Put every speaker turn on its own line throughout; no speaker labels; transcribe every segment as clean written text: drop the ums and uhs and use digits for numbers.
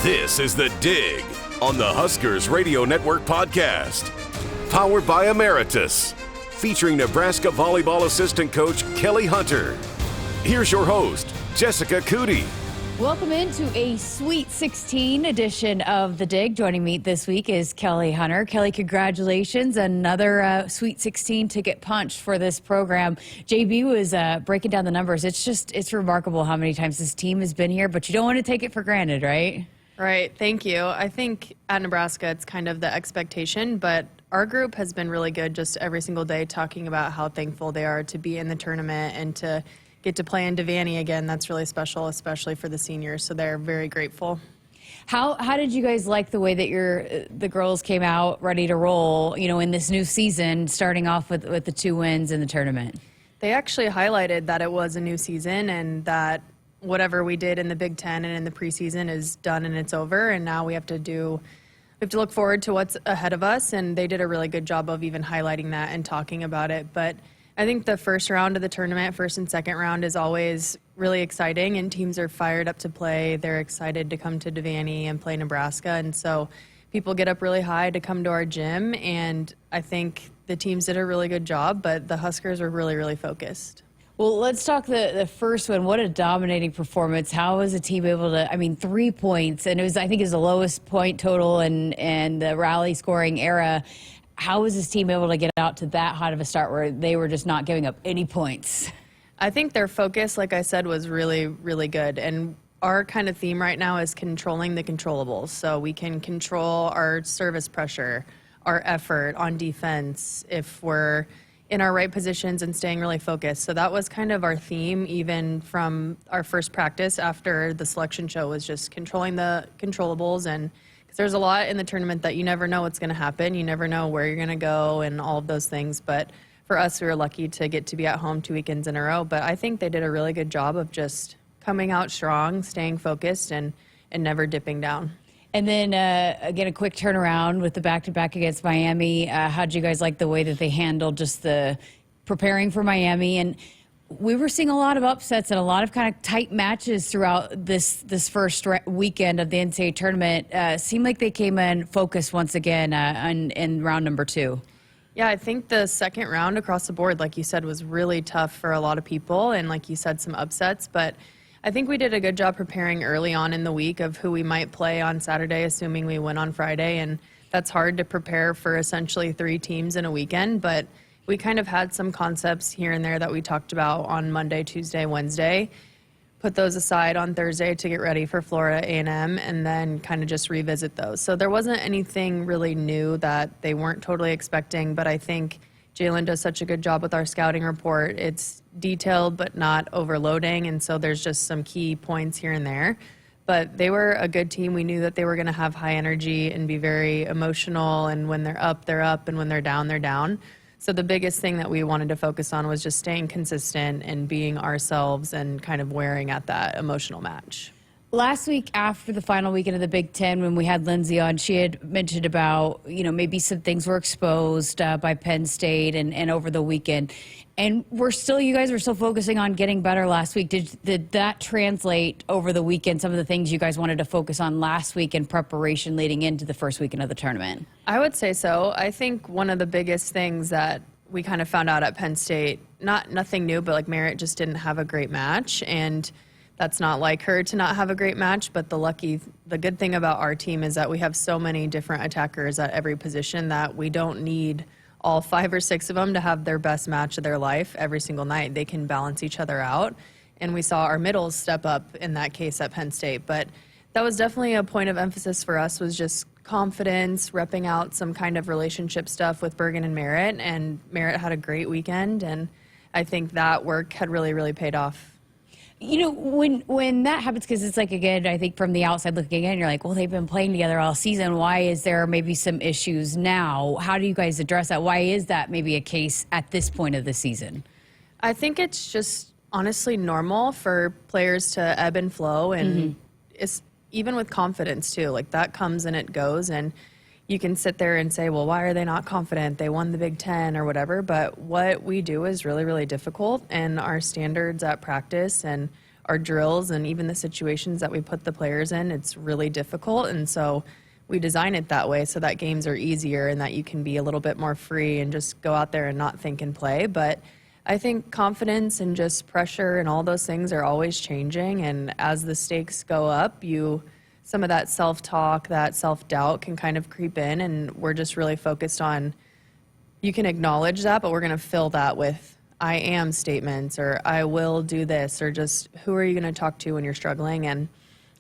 This is The Dig on the Huskers Radio Network podcast. Powered by Emeritus. Featuring Nebraska Volleyball assistant coach Kelly Hunter. Here's your host, Jessica Coody.
Welcome into a Sweet 16 edition of The Dig. Joining me this week is Kelly Hunter. Kelly, congratulations. Another Sweet 16 ticket punch for this program. JB was breaking down the numbers. It's remarkable how many times this team has been here, but you don't want to take it for granted, right?
Right. Thank you. I think at Nebraska, it's kind of the expectation, but our group has been really good just every single day talking about how thankful they are to be in the tournament and to get to play in Devaney again. That's really special, especially for the seniors. So they're very grateful.
How did you guys like the way that the girls came out ready to roll, you know, in this new season, starting off with the 2 wins in the tournament?
They actually highlighted that it was a new season and that whatever we did in the Big Ten and in the preseason is done and it's over. And now we have to look forward to what's ahead of us. And they did a really good job of even highlighting that and talking about it. But I think the first round of the tournament, first and second round, is always really exciting, and teams are fired up to play. They're excited to come to Devaney and play Nebraska, and so people get up really high to come to our gym, and I think the teams did a really good job, but the Huskers were really, really focused.
Well, let's talk the first one. What a dominating performance. How was the team able to, 3 points, and I think it was the lowest point total in the rally scoring era. How was this team able to get out to that hot of a start where they were just not giving up any points?
I think their focus, like I said, was really, really good. And our kind of theme right now is controlling the controllables. So we can control our service pressure, our effort on defense, if we're in our right positions and staying really focused. So that was kind of our theme, even from our first practice after the selection show, was just controlling the controllables. And there's a lot in the tournament that you never know what's going to happen. You never know where you're going to go and all of those things. But for us, we were lucky to get to be at home 2 weekends in a row. But I think they did a really good job of just coming out strong, staying focused, and never dipping down.
And then, again, a quick turnaround with the back-to-back against Miami. How'd you guys like the way that they handled just the preparing for Miami? And we were seeing a lot of upsets and a lot of kind of tight matches throughout this first weekend of the NCAA tournament. Seemed like they came in focused once again in round number 2.
Yeah, I think the second round across the board, like you said, was really tough for a lot of people. And like you said, some upsets. But I think we did a good job preparing early on in the week of who we might play on Saturday, assuming we win on Friday. And that's hard to prepare for essentially 3 teams in a weekend. But we kind of had some concepts here and there that we talked about on Monday, Tuesday, Wednesday, put those aside on Thursday to get ready for Florida A&M, and then kind of just revisit those. So there wasn't anything really new that they weren't totally expecting, but I think Jalen does such a good job with our scouting report. It's detailed but not overloading, and so there's just some key points here and there. But they were a good team. We knew that they were going to have high energy and be very emotional, and when they're up, and when they're down. So the biggest thing that we wanted to focus on was just staying consistent and being ourselves and kind of wearing at that emotional match.
Last week after the final weekend of the Big Ten, when we had Lindsay on, she had mentioned about, maybe some things were exposed by Penn State and over the weekend. And you guys were still focusing on getting better last week. Did that translate over the weekend, some of the things you guys wanted to focus on last week in preparation leading into the first weekend of the tournament?
I would say so. I think one of the biggest things that we kind of found out at Penn State, nothing new, but like Merritt just didn't have a great match. And that's not like her to not have a great match, but the good thing about our team is that we have so many different attackers at every position that we don't need all 5 or 6 of them to have their best match of their life every single night. They can balance each other out. And we saw our middles step up in that case at Penn State. But that was definitely a point of emphasis for us, was just confidence, repping out some kind of relationship stuff with Bergen and Merritt. And Merritt had a great weekend. And I think that work had really, really paid off.
When that happens, because it's like, again, I think from the outside looking in, you're like, well, they've been playing together all season. Why is there maybe some issues now? How do you guys address that? Why is that maybe a case at this point of the season?
I think it's just honestly normal for players to ebb and flow, and it's even with confidence too. Like that comes and it goes, and you can sit there and say, well, why are they not confident? They won the Big Ten or whatever. But what we do is really, really difficult, and our standards at practice and our drills and even the situations that we put the players in, it's really difficult. And so we design it that way so that games are easier and that you can be a little bit more free and just go out there and not think and play. But I think confidence and just pressure and all those things are always changing. And as the stakes go up, some of that self-talk, that self-doubt can kind of creep in. And we're just really focused on, you can acknowledge that, but we're going to fill that with I am statements, or I will do this, or just who are you going to talk to when you're struggling. And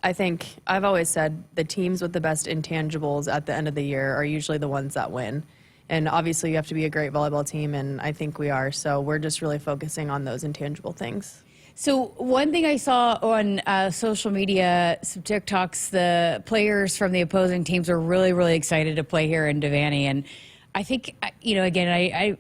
I think I've always said the teams with the best intangibles at the end of the year are usually the ones that win. And obviously you have to be a great volleyball team, and I think we are. So we're just really focusing on those intangible things.
So one thing I saw on social media, some TikToks, the players from the opposing teams are really, really excited to play here in Devaney. And I think, again,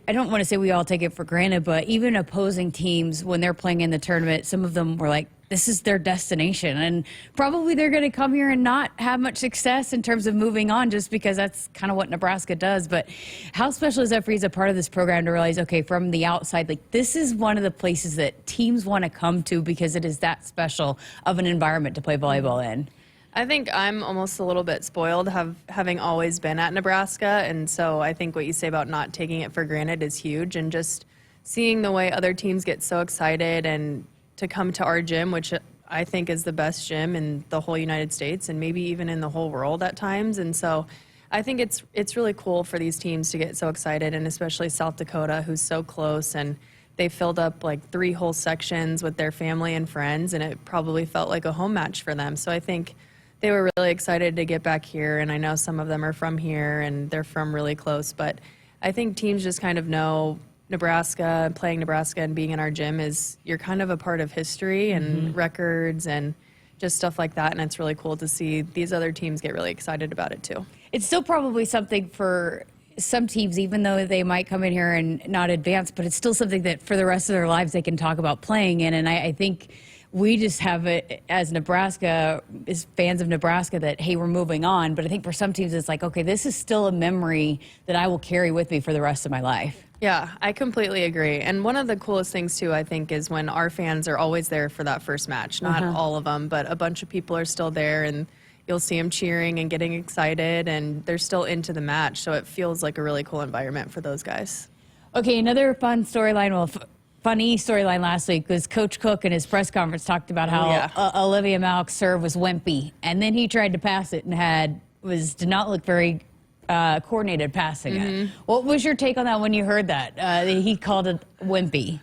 I don't want to say we all take it for granted, but even opposing teams, when they're playing in the tournament, some of them were like, this is their destination. And probably they're going to come here and not have much success in terms of moving on, just because that's kind of what Nebraska does. But how special is that for you as a part of this program to realize, okay, from the outside, like this is one of the places that teams want to come to because it is that special of an environment to play volleyball in?
I think I'm almost a little bit spoiled having always been at Nebraska. And so I think what you say about not taking it for granted is huge. And just seeing the way other teams get so excited and to come to our gym, which I think is the best gym in the whole United States and maybe even in the whole world at times. And so I think it's really cool for these teams to get so excited, and especially South Dakota, who's so close, and they filled up like 3 whole sections with their family and friends, and it probably felt like a home match for them. So I think they were really excited to get back here, and I know some of them are from here and they're from really close, but I think teams just kind of know Nebraska, playing Nebraska and being in our gym is, you're kind of a part of history and records and just stuff like that, and it's really cool to see these other teams get really excited about it too.
It's still probably something for some teams, even though they might come in here and not advance, but it's still something that for the rest of their lives they can talk about playing in. And I think we just have it as Nebraska, as fans of Nebraska, that, hey, we're moving on. But I think for some teams it's like, okay, this is still a memory that I will carry with me for the rest of my life.
Yeah, I completely agree. And one of the coolest things too, I think, is when our fans are always there for that first match. Not all of them, but a bunch of people are still there, and you'll see them cheering and getting excited, and they're still into the match. So it feels like a really cool environment for those guys.
Okay, another fun storyline, funny storyline last week was Coach Cook in his press conference talked about how Olivia Mauch's serve was wimpy, and then he tried to pass it and did not look very coordinated passing it. What was your take on that when you heard that? He called it wimpy.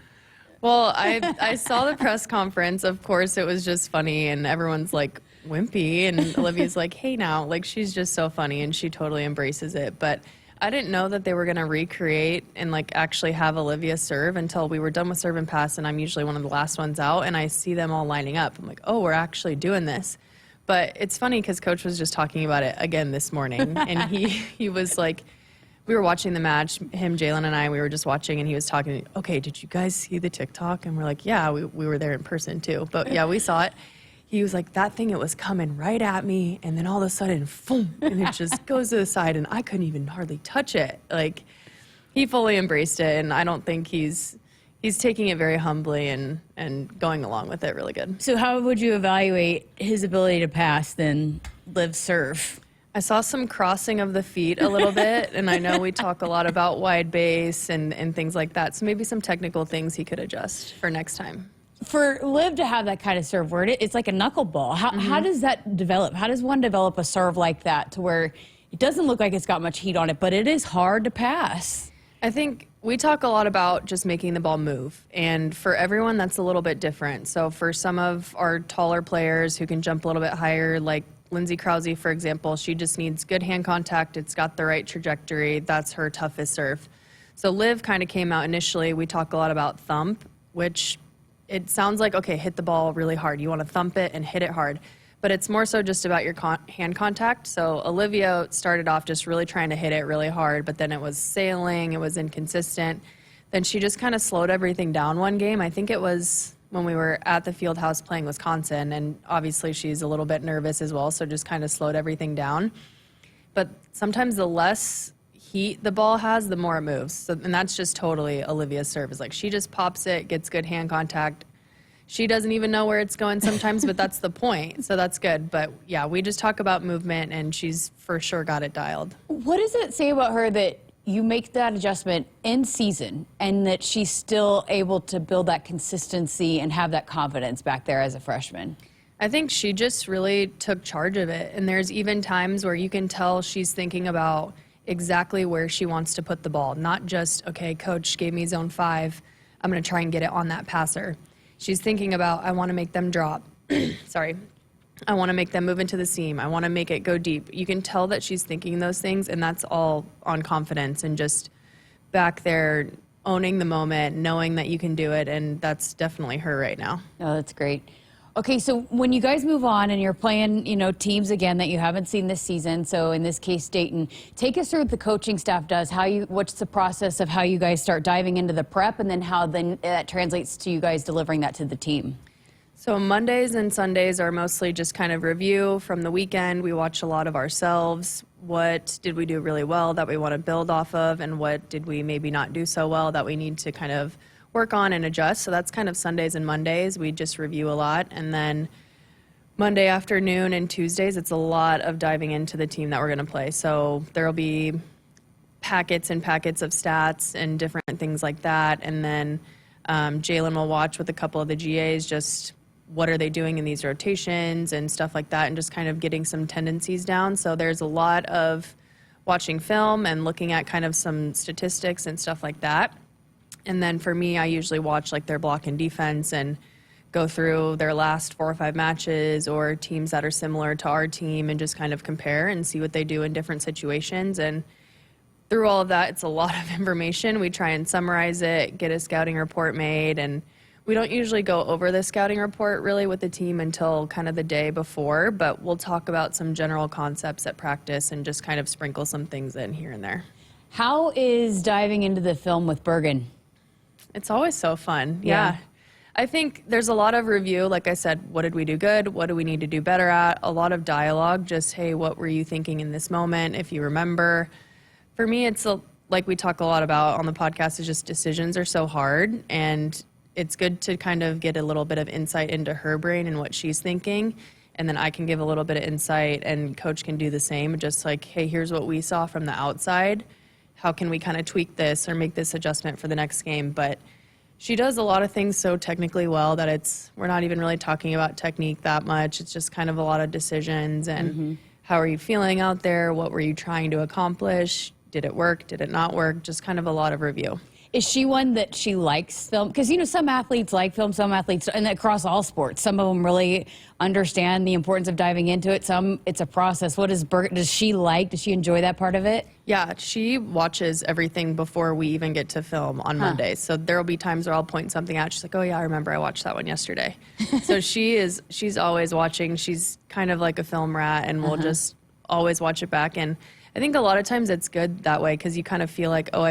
Well, I saw the press conference. Of course, it was just funny, and everyone's like, wimpy, and Olivia's like, hey now, like, she's just so funny, and she totally embraces it. But I didn't know that they were going to recreate and like actually have Olivia serve until we were done with serve and pass, and I'm usually one of the last ones out, and I see them all lining up. I'm like, oh, we're actually doing this. But it's funny because Coach was just talking about it again this morning, and he was like, we were watching the match, him, Jalen, and I, we were just watching, and he was talking, okay, did you guys see the TikTok? And we're like, yeah, we were there in person too. But yeah, we saw it. He was like, that thing, it was coming right at me, and then all of a sudden, boom, and it just goes to the side, and I couldn't even hardly touch it. Like, he fully embraced it, and I don't think he's taking it very humbly and going along with it really good.
So how would you evaluate his ability to pass then live serve?
I saw some crossing of the feet a little bit, and I know we talk a lot about wide base and things like that, so maybe some technical things he could adjust for next time.
For Liv to have that kind of serve where it's like a knuckleball, how does that develop? How does one develop a serve like that to where it doesn't look like it's got much heat on it, but it is hard to pass?
I think we talk a lot about just making the ball move, and for everyone that's a little bit different. So for some of our taller players who can jump a little bit higher, like Lindsay Krause, for example, she just needs good hand contact. It's got the right trajectory. That's her toughest serve. So Liv kind of came out initially. We talk a lot about thump, which it sounds like, okay, hit the ball really hard. You want to thump it and hit it hard. But it's more so just about your hand contact. So Olivia started off just really trying to hit it really hard, but then it was sailing, it was inconsistent. Then she just kind of slowed everything down one game. I think it was when we were at the field house playing Wisconsin, and obviously she's a little bit nervous as well, so just kind of slowed everything down. But sometimes the less heat the ball has, the more it moves. So, and that's just totally Olivia's serve. Is like she just pops it, gets good hand contact. she doesn't even know where it's going sometimes, but that's the point. So that's good. But yeah, we just talk about movement, and she's for sure got it dialed.
What does it say about her that you make that adjustment in season and that she's still able to build that consistency and have that confidence back there as a freshman?
I think she just really took charge of it. And there's even times where you can tell she's thinking about exactly where she wants to put the ball, not just, okay, coach gave me zone 5, I'm going to try and get it on that passer. She's thinking about, I want to make them drop. Sorry. I want to make them move into the seam. I want to make it go deep. You can tell that she's thinking those things, and that's all on confidence and just back there owning the moment, knowing that you can do it, and that's definitely her right now.
Oh, that's great. Okay, so when you guys move on and you're playing, teams again that you haven't seen this season, so in this case, Dayton, take us through what the coaching staff does, what's the process of how you guys start diving into the prep, and then how that translates to you guys delivering that to the team.
So Mondays and Sundays are mostly just kind of review from the weekend. We watch a lot of ourselves. What did we do really well that we want to build off of, and what did we maybe not do so well that we need to kind of work on and adjust? So that's kind of Sundays and Mondays. We just review a lot. And then Monday afternoon and Tuesdays, it's a lot of diving into the team that we're going to play. So there'll be packets and packets of stats and different things like that. And then Jalen will watch with a couple of the GAs just what are they doing in these rotations and stuff like that, and just kind of getting some tendencies down. So there's a lot of watching film and looking at kind of some statistics and stuff like that. And then for me, I usually watch like their block and defense and go through their last 4 or 5 matches or teams that are similar to our team and just kind of compare and see what they do in different situations. And through all of that, it's a lot of information. We try and summarize it, get a scouting report made, and we don't usually go over the scouting report really with the team until kind of the day before, but we'll talk about some general concepts at practice and just kind of sprinkle some things in here and there.
How is diving into the film with Bergen?
It's always so fun. Yeah. I think there's a lot of review. Like I said, what did we do good? What do we need to do better at? A lot of dialogue, just, hey, what were you thinking in this moment, if you remember? For me, it's like we talk a lot about on the podcast, is just decisions are so hard, and it's good to kind of get a little bit of insight into her brain and what she's thinking, and then I can give a little bit of insight, and coach can do the same, just like, hey, here's what we saw from the outside. How can we kind of tweak this or make this adjustment for the next game? But she does a lot of things so technically well that we're not even really talking about technique that much. It's just kind of a lot of decisions and how are you feeling out there? What were you trying to accomplish? Did it work? Did it not work? Just kind of a lot of review.
Is she one that she likes film? Because, some athletes like film, some athletes, and across all sports, some of them really understand the importance of diving into it. Some, it's a process. What does she like? Does she enjoy that part of it?
Yeah, she watches everything before we even get to film on Mondays. So there will be times where I'll point something out. She's like, oh, yeah, I remember I watched that one yesterday. So she's always watching. She's kind of like a film rat, and we'll just always watch it back. And I think a lot of times it's good that way, because you kind of feel like, oh,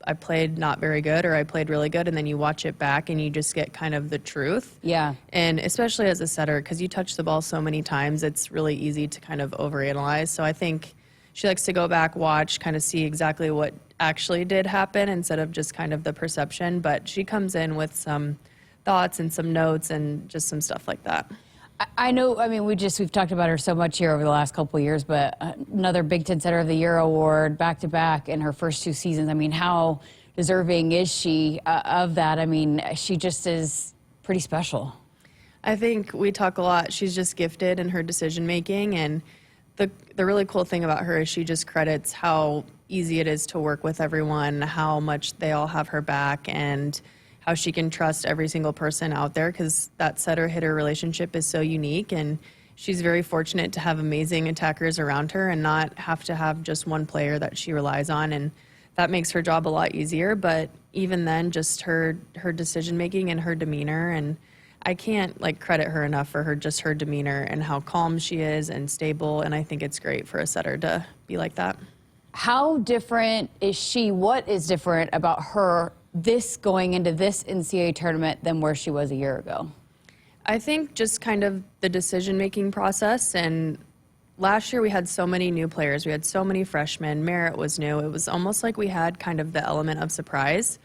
I played not very good or I played really good, and then you watch it back and you just get kind of the truth.
Yeah.
And especially as a setter, because you touch the ball so many times, it's really easy to kind of overanalyze. So I think she likes to go back, watch, kind of see exactly what actually did happen instead of just kind of the perception. But she comes in with some thoughts and some notes and just some stuff like that.
I know, we've talked about her so much here over the last couple of years, but another Big Ten Setter of the Year award back-to-back in her first 2 seasons. How deserving is she of that? She just is pretty special.
I think we talk a lot. She's just gifted in her decision-making, and the really cool thing about her is she just credits how easy it is to work with everyone, how much they all have her back, and how she can trust every single person out there, because that setter-hitter relationship is so unique, and she's very fortunate to have amazing attackers around her and not have to have just one player that she relies on, and that makes her job a lot easier. But even then, just her decision-making and her demeanor, and I can't credit her enough for her demeanor and how calm she is and stable, and I think it's great for a setter to be like that.
How different is she? What is different about her going into this NCAA tournament than where she was a year ago?
I think just kind of the decision-making process. And last year we had so many new players. We had so many freshmen. Merritt was new. It was almost like we had kind of the element of surprise.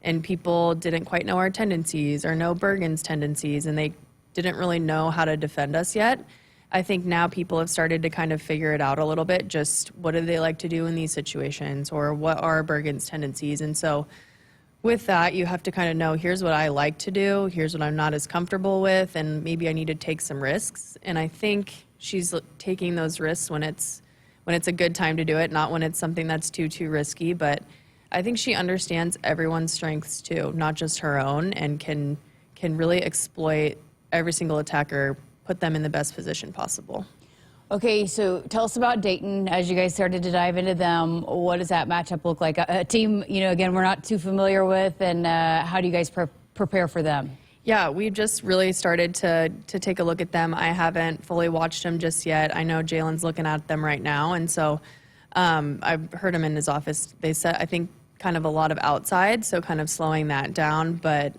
and people didn't quite know our tendencies or know Bergen's tendencies, and they didn't really know how to defend us yet. I think now people have started to kind of figure it out a little bit, just what do they like to do in these situations, or what are Bergen's tendencies. And so with that, you have to kind of know, here's what I like to do, here's what I'm not as comfortable with, and maybe I need to take some risks. And I think she's taking those risks when it's a good time to do it, not when it's something that's too risky. But I think she understands everyone's strengths too, not just her own, and can really exploit every single attacker, put them in the best position possible.
Okay, so tell us about Dayton as you guys started to dive into them. What does that matchup look like? A team, again, we're not too familiar with, and how do you guys prepare for them?
Yeah, we just really started to take a look at them. I haven't fully watched them just yet. I know Jalen's looking at them right now, and so I've heard him in his office. They said, I think, kind of a lot of outside, so kind of slowing that down, but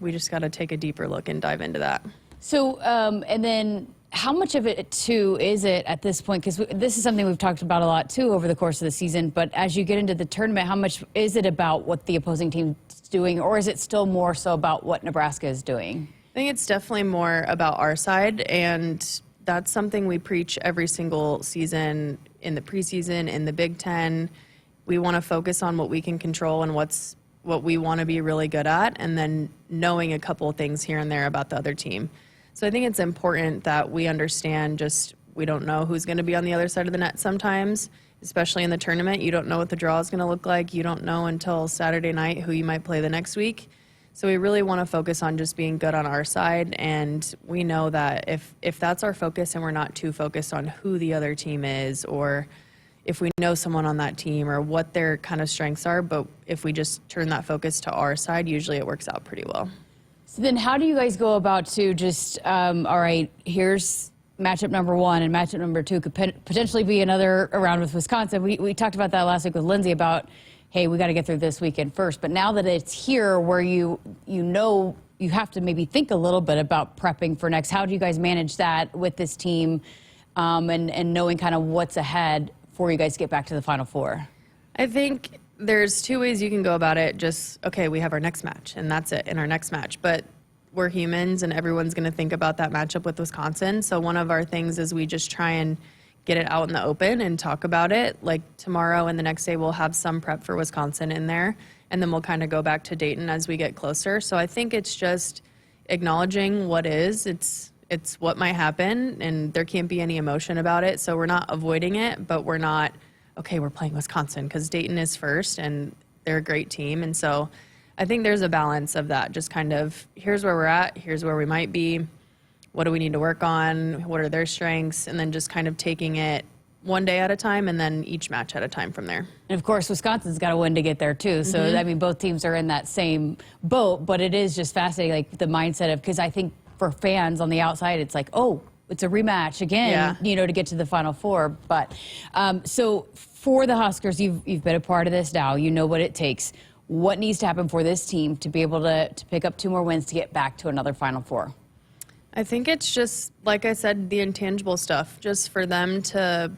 we just got to take a deeper look and dive into that. So,
and then how much of it, too, is it at this point? Because this is something we've talked about a lot, too, over the course of the season. But as you get into the tournament, how much is it about what the opposing team's doing, or is it still more so about what Nebraska is doing?
I think it's definitely more about our side, and that's something we preach every single season in the preseason, in the Big Ten. We want to focus on what we can control and what we want to be really good at, and then knowing a couple of things here and there about the other team. So I think it's important that we understand we don't know who's going to be on the other side of the net sometimes, especially in the tournament. You don't know what the draw is going to look like. You don't know until Saturday night who you might play the next week. So we really want to focus on just being good on our side, and we know that if that's our focus and we're not too focused on who the other team is, or if we know someone on that team or what their kind of strengths are, but if we just turn that focus to our side, usually it works out pretty well.
So then how do you guys go about to just, all right, here's matchup number one, and matchup number two could potentially be another round with Wisconsin. We talked about that last week with Lindsay about, hey, we got to get through this weekend first. But now that it's here where you know you have to maybe think a little bit about prepping for next, how do you guys manage that with this team and knowing kind of what's ahead before you guys get back to the Final Four?
I think there's two ways you can go about it. Just, okay, we have our next match, and that's it, in our next match. But we're humans, and everyone's going to think about that matchup with Wisconsin. So one of our things is we just try and get it out in the open and talk about it. Like tomorrow and the next day, we'll have some prep for Wisconsin in there, and then we'll kind of go back to Dayton as we get closer. So I think it's just acknowledging what is. It's what might happen, and there can't be any emotion about it. So we're not avoiding it, but we're not, okay, we're playing Wisconsin, because Dayton is first, and they're a great team. And so I think there's a balance of that, just kind of, here's where we're at, here's where we might be, what do we need to work on, what are their strengths, and then just kind of taking it one day at a time and then each match at a time from there.
And of course, Wisconsin's got to win to get there too. So, I mean, both teams are in that same boat, but it is just fascinating, like the mindset of, because I think for fans on the outside, it's like, oh, it's a rematch again, to get to the Final Four. But so for the Huskers, you've been a part of this now. You know what it takes. What needs to happen for this team to be able to pick up 2 more wins to get back to another Final Four?
I think it's just, like I said, the intangible stuff, just for them to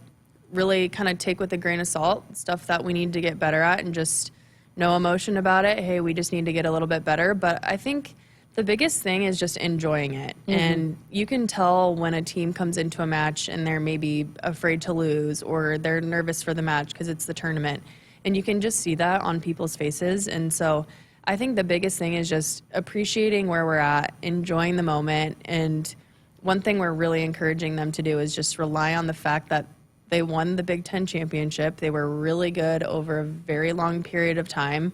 really kind of take with a grain of salt, stuff that we need to get better at, and just no emotion about it. Hey, we just need to get a little bit better. But I think the biggest thing is just enjoying it. And you can tell when a team comes into a match and they're maybe afraid to lose, or they're nervous for the match because it's the tournament. And you can just see that on people's faces. And so I think the biggest thing is just appreciating where we're at, enjoying the moment. And one thing we're really encouraging them to do is just rely on the fact that they won the Big Ten championship. They were really good over a very long period of time.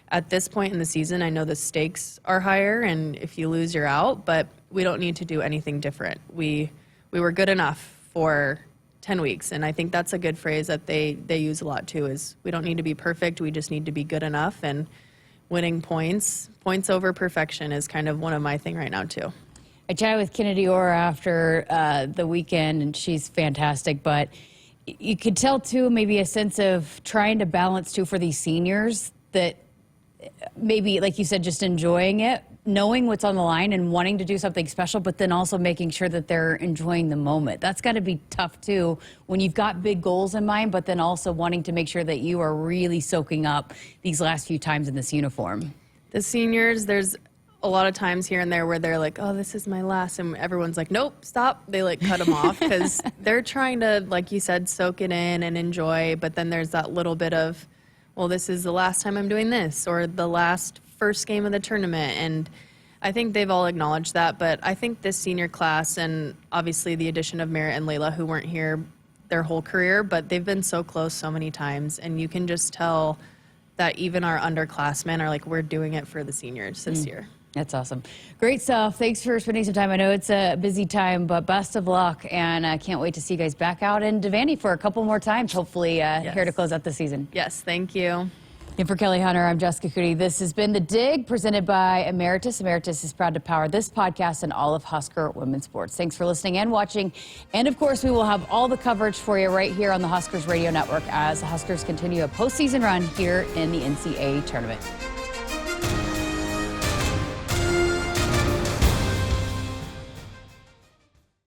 At this point in the season, I know the stakes are higher, and if you lose, you're out, but we don't need to do anything different. We were good enough for 10 weeks, and I think that's a good phrase that they use a lot too, is we don't need to be perfect, we just need to be good enough. And winning points over perfection is kind of one of my thing right now too.
I chatted with Kennedy Orr after the weekend, and she's fantastic, but you could tell too maybe a sense of trying to balance too for these seniors, that maybe, like you said, just enjoying it, knowing what's on the line and wanting to do something special, but then also making sure that they're enjoying the moment. That's got to be tough too, when you've got big goals in mind, but then also wanting to make sure that you are really soaking up these last few times in this uniform.
The seniors, there's a lot of times here and there where they're like, oh, this is my last. And everyone's like, nope, stop. They like cut them off because they're trying to, like you said, soak it in and enjoy. But then there's that little bit of, well, this is the last time I'm doing this, or the last first game of the tournament. And I think they've all acknowledged that. But I think this senior class, and obviously the addition of Merritt and Layla, who weren't here their whole career, but they've been so close so many times. And you can just tell that even our underclassmen are like, we're doing it for the seniors this year.
That's awesome. Great stuff. Thanks for spending some time. I know it's a busy time, but best of luck. And I can't wait to see you guys back out in Devaney for a couple more times, hopefully here to close out the season.
Yes, thank you.
And for Kelly Hunter, I'm Jessica Coody. This has been The Dig, presented by Emeritus. Emeritus is proud to power this podcast and all of Husker women's sports. Thanks for listening and watching. And of course, we will have all the coverage for you right here on the Huskers Radio Network as the Huskers continue a postseason run here in the NCAA Tournament.